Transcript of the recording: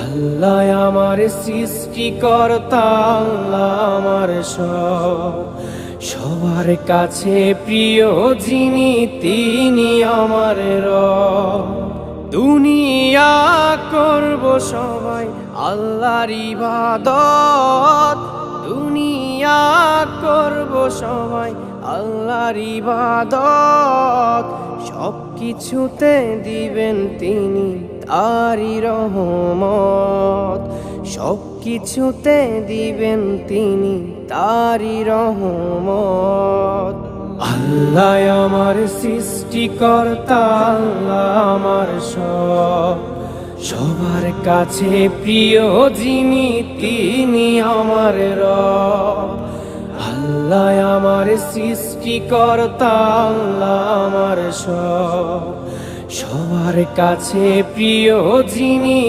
আল্লাহ আমার সৃষ্টিকর্তা, আল্লাহ আমার সবার কাছে প্রিয় যিনি, তিনি আমার রব। দুনিয়া করব সবাই আল্লাহর ইবাদত, দুনিয়া করব সবাই আল্লাহর ইবাদত। সব কিছুতে দিবেন তিনি তারি রহমত, সব কিছুতে দিবেন তিনি তারি রহমত। আল্লাহ আমার সৃষ্টিকর্তা, আল্লাহ আমার সবার কাছে প্রিয় যিনি, তিনি আমার রব। আল্লাহ আমার সৃষ্টিকর্তা, আল্লাহ আমার সবার কাছে প্রিয় যিনি।